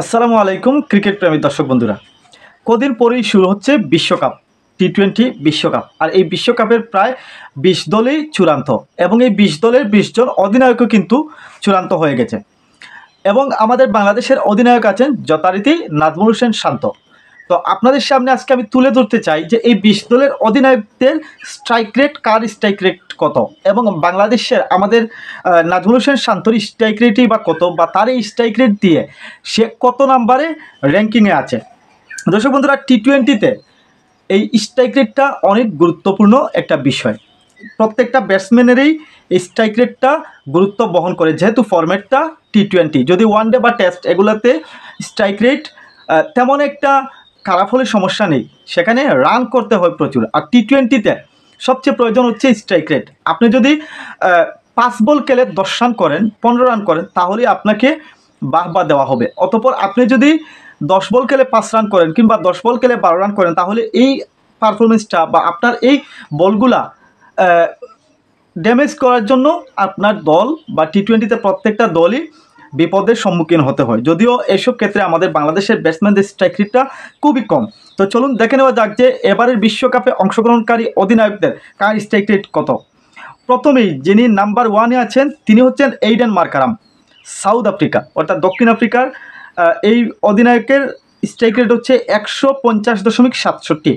আসসালামু আলাইকুম ক্রিকেট প্রেমী দর্শক বন্ধুরা। কদিন পরেই শুরু হচ্ছে বিশ্বকাপ, টি-20 বিশ্বকাপ। আর এই বিশ্বকাপের প্রায় ২০ দলই চূড়ান্ত এবং এই ২০ দলের ২০ জন অধিনায়কও কিন্তু চূড়ান্ত হয়ে গেছে। এবং আমাদের বাংলাদেশের অধিনায়ক আছেন যথারীতি নাজমুল হোসেন শান্ত। তো আপনাদের সামনে আজকে আমি তুলে ধরতে চাই যে এই ২০ দলের অধিনায়কদের স্ট্রাইক রেট, কার স্ট্রাইক রেট কত, এবং বাংলাদেশের আমাদের নাজমুল হোসেন শান্তর স্ট্রাইক রেটই বা কত, বা তার এই স্ট্রাইক রেট দিয়ে সে কত নাম্বারে র্যাঙ্কিংয়ে আছে। দর্শক বন্ধুরা, টি-20তে এই স্ট্রাইক রেটটা অনেক গুরুত্বপূর্ণ একটা বিষয়। প্রত্যেকটা ব্যাটসম্যানেরই এই স্ট্রাইক রেটটা গুরুত্ব বহন করে, যেহেতু ফরম্যাটটা টি-20। যদি ওয়ানডে বা টেস্ট এগুলোতে স্ট্রাইক রেট তেমন একটা খারাপ হলে সমস্যা নেই, সেখানে রান করতে হয় প্রচুর। আর টি-20তে সবচেয়ে প্রয়োজন হচ্ছে স্ট্রাইক রেট। আপনি যদি 5 বল খেলে 10 রান করেন, 15 রান করেন, তাহলে আপনাকে বাহবা দেওয়া হবে। অতঃপর আপনি যদি 10 বল খেলে 5 রান করেন কিংবা 10 বল খেলে 12 রান করেন, তাহলে এই পারফরমেন্সটা বা আপনার এই বলগুলা ড্যামেজ করার জন্য আপনার দল বা টি-20তে প্রত্যেকটা দলই বিপদের সম্মুখীন হতে হয়। যদিও এসব ক্ষেত্রে আমাদের বাংলাদেশের ব্যাটসম্যানদের স্ট্রাইক রেটটা খুবই কম। তো চলুন দেখে নেওয়া যাক যে এবারের বিশ্বকাপে অংশগ্রহণকারী অধিনায়কদের কার স্ট্রাইক রেট কত। প্রথমেই যিনি নাম্বার 1-এ আছেন তিনি হচ্ছেন এইডেন মার্কারাম, সাউথ আফ্রিকা অর্থাৎ দক্ষিণ আফ্রিকার এই অধিনায়কের স্ট্রাইক রেট হচ্ছে 150.67।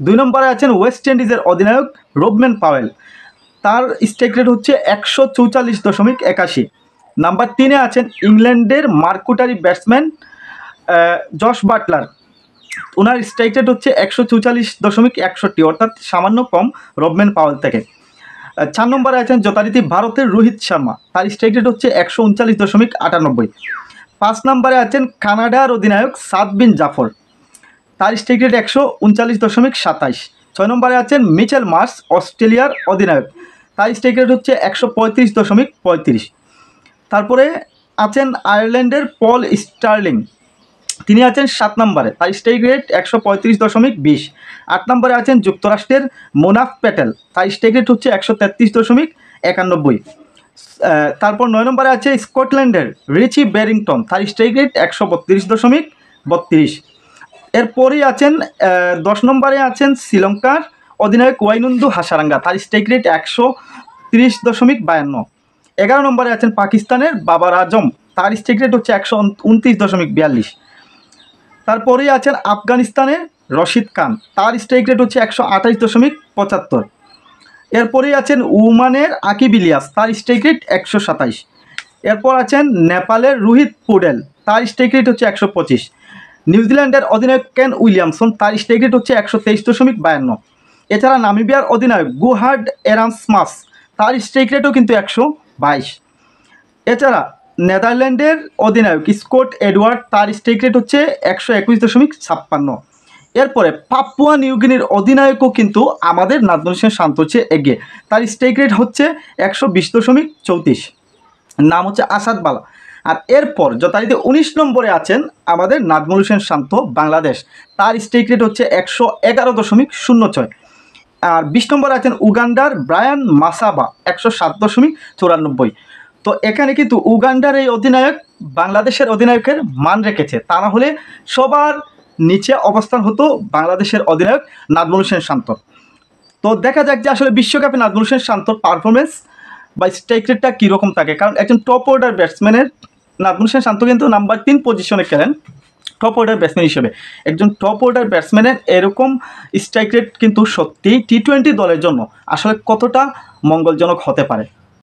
2 নম্বরে আছেন ওয়েস্ট ইন্ডিজের অধিনায়ক রোবম্যান পাওয়েল, তার স্ট্রাইক রেট হচ্ছে 144.81। নাম্বার 3-এ আছেন ইংল্যান্ডের মার্কুটারি ব্যাটসম্যান জশ বাটলার, ওনার স্ট্রাইক রেট হচ্ছে 144.61, অর্থাৎ সামান্য কম রোবম্যান পাওয়েল থেকে। 4 নম্বরে আছেন যথারীতি ভারতের রোহিত শর্মা, তার স্ট্রাইক রেট হচ্ছে 139.98। 5 নম্বরে আছেন কানাডার অধিনায়ক সাদ বিন জাফর, তার স্ট্রাইক রেট 139.27। 6 নম্বরে আছেন মিচেল মার্শ, অস্ট্রেলিয়ার অধিনায়ক, তার স্ট্রাইক রেট হচ্ছে 135.35। তারপরে আছেন আয়ারল্যান্ডের পল স্টার্লিং, তিনি আছেন 7 নম্বরে, তার স্ট্রাইক রেট 135.20। 8 নম্বরে আছেন যুক্তরাষ্ট্রের মুনাফ প্যাটেল, তার স্ট্রাইক রেট হচ্ছে 133.91। তারপর 9 নম্বরে আছে স্কটল্যান্ডের রিচি ব্যারিংটন, তার স্ট্রাইক রেট 132.32। এরপরেই আছেন 10 নম্বরে আছেন শ্রীলঙ্কার অধিনায়ক ওয়াইনুন্দু হাসারাঙ্গা, তার স্ট্রাইক রেট 130.52। 11 নম্বরে আছেন পাকিস্তানের বাবার আজম, তার স্ট্রাইক রেট হচ্ছে 129.42। তারপরেই আছেন আফগানিস্তানের রশিদ খান, তার স্ট্রাইক রেট হচ্ছে 128.75। এরপরেই আছেন ওমানের আকিব ইলিয়াস, তার স্ট্রাইক রেট 127। এরপর আছেন নেপালের রোহিত পোডেল, তার স্ট্রাইক রেট হচ্ছে 125। নিউজিল্যান্ডের অধিনায়ক কেন উইলিয়ামসন, তার স্ট্রাইক রেট হচ্ছে 123.52। এছাড়া নামিবিয়ার অধিনায়ক গুহার্ড এরাসমাস, তার স্ট্রাইক রেটও কিন্তু 122। এছাড়া নেদারল্যান্ডের অধিনায়ক স্কট এডওয়ার্ড, তার স্ট্রাইক রেট হচ্ছে 121.56। এরপরে পাপুয়া নিউগিনির অধিনায়কও কিন্তু আমাদের নাজমুল হোসেন শান্ত হচ্ছে এগিয়ে, তার স্ট্রাইক রেট হচ্ছে 120.34। নাম হচ্ছে আসাদ বালা। আর এরপর যথারীতি 19 নম্বরে আছেন আমাদের নাজমুল হোসেন শান্ত বাংলাদেশ, তার স্ট্রাইক রেট হচ্ছে 111.06। আর 20 নম্বরে আছেন উগান্ডার ব্রায়ান মাসাবা, 107.94। তো এখানে কিন্তু উগান্ডার এই অধিনায়ক বাংলাদেশের অধিনায়কের মান রেখেছে, তা না হলে সবার নিচে অবস্থান হতো বাংলাদেশের অধিনায়ক নাজমুল হোসেন শান্ত। তো দেখা যাক যে আসলে বিশ্বকাপে নাজমুল হোসেন শান্তর পারফরমেন্স বা স্ট্রাইক রেটটা কীরকম থাকে। কারণ একজন টপ অর্ডার ব্যাটসম্যানের নাজমুল হোসেন শান্ত কিন্তু নাম্বার 3 পজিশনে খেলেন টপ অর্ডার ব্যাটসম্যান হিসেবে। একজন টপ অর্ডার ব্যাটসম্যানের এরকম স্ট্রাইক রেট কিন্তু সত্যিই টি-20 দলের জন্য আসলে কতটা মঙ্গলজনক হতে পারে।